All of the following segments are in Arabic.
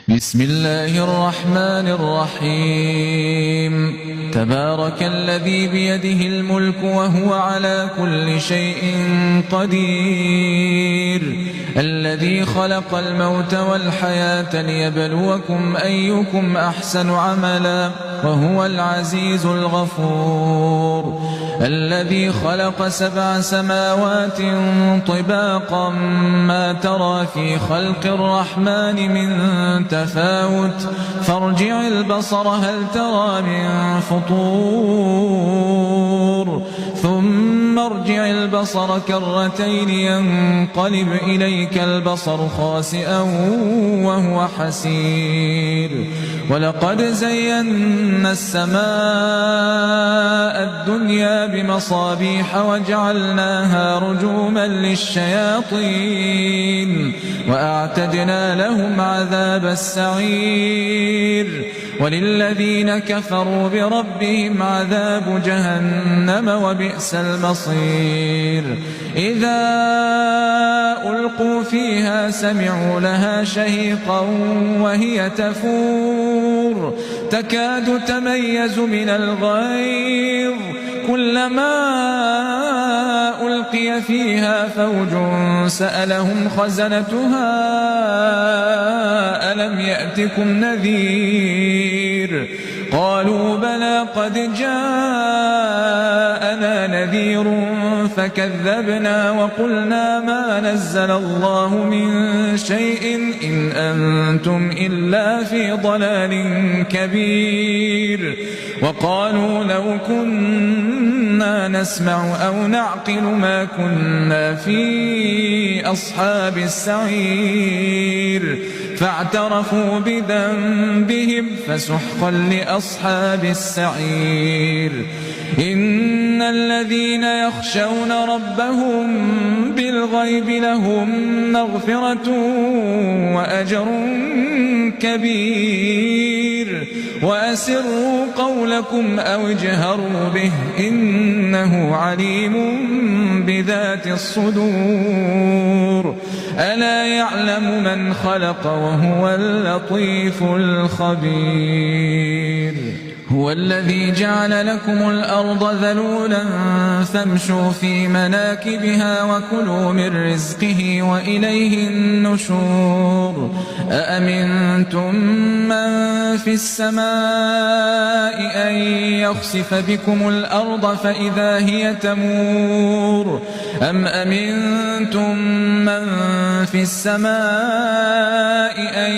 بسم الله الرحمن الرحيم تبارك الذي بيده الملك وهو على كل شيء قدير الذي خلق الموت والحياة ليبلوكم أيكم أحسن عملا وهو العزيز الغفور الذي خلق 7 سماوات طباقا ما ترى في خلق الرحمن من تفاوت فارجع البصر هل ترى من فطور ثم ارجع البصر كرتين ينقلب إليك البصر خاسئا وهو حسير ولقد زينا السماء الدنيا بمصابيح وجعلناها رجوما للشياطين وأعتدنا لهم عذاب السعير وللذين كفروا بربهم عذاب جهنم وبئس المصير إذا ألقوا فيها سمعوا لها شهيقا وهي تفور تكاد تميز من الغيظ كلما ألقي فيها فوج سألهم خزنتها ألم يأتكم نذير قالوا بلى قد جاءنا نذير فكذبنا وقلنا ما نزل الله من شيء إن أنتم إلا في ضلال كبير وقالوا لو كنا نسمع أو نعقل ما كنا في أصحاب السعير فاعترفوا بذنبهم فسحقا لأصحاب السعير إن الذين يخشون ربهم بالغيب لهم مغفرة وأجر كبير وأسروا قولكم أو اجهروا به إنه عليم بذات الصدور ألا يعلم من خلق وهو اللطيف الخبير هو الذي جعل لكم الأرض ذلولا فامشوا في مناكبها وكلوا من رزقه وإليه النشور أأمنتم من في السماء أن يخسف بكم الأرض فإذا هي تمور أم أمنتم من في السماء أن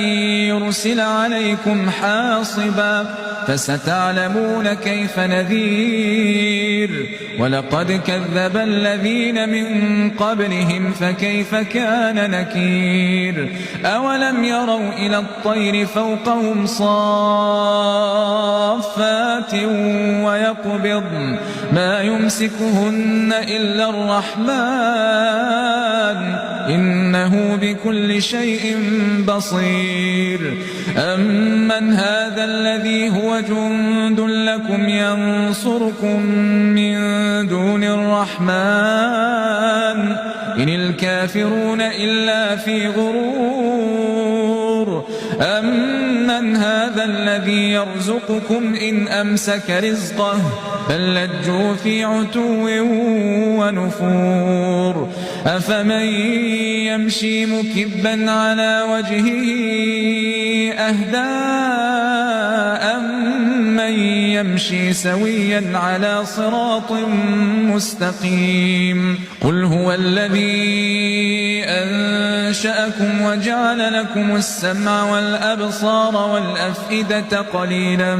يرسل عليكم حاصبا فستعلمون كيف نذير ولقد كذب الذين من قبلهم فكيف كان نكير أولم يروا إلى الطير فوقهم صافات ويقبضن ما يمسكهن إلا الرحمن إنه بكل شيء بصير أمن هذا الذي هو جند لكم ينصركم من دون الرحمن إن الكافرون إلا في غرور أمن هذا الذي يرزقكم إن أمسك رزقه بل لجوا في عتو ونفور أفمن يمشي مكبا على وجهه أهدى أمن يمشي سويا على صراط مستقيم قل هو الذي أنشأكم وجعل لكم السمع والأبصار والأفئدة قليلا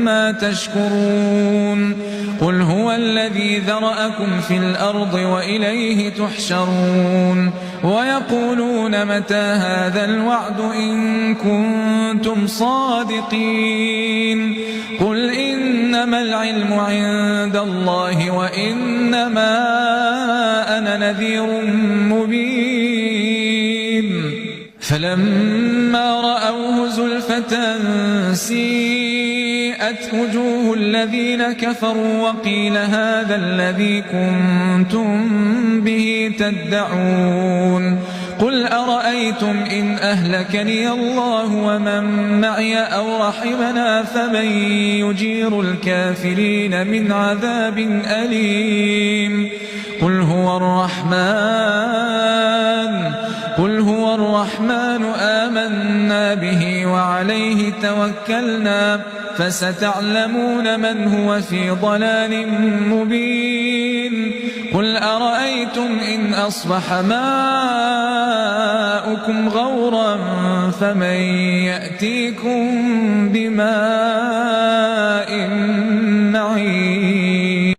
ما تشكرون قل هو الذي ذرأكم في الأرض وإليه تحشرون ويقولون متى هذا الوعد إن كنتم صادقين قل إنما العلم عند الله وإنما أنا نذير مبين فلما رأوه زلفة سيئت وجوه الذين كفروا وقيل هذا الذي كنتم به تدعون قل أرأيتم إن أهلكني الله ومن معي أو رحمنا فمن يجير الكافرين من عذاب أليم قل هو الرحمن آمنا به وعليه توكلنا فستعلمون من هو في ضلال مبين قل أرأيتم إن أصبح ماؤكم غورا فمن يأتيكم بماء معين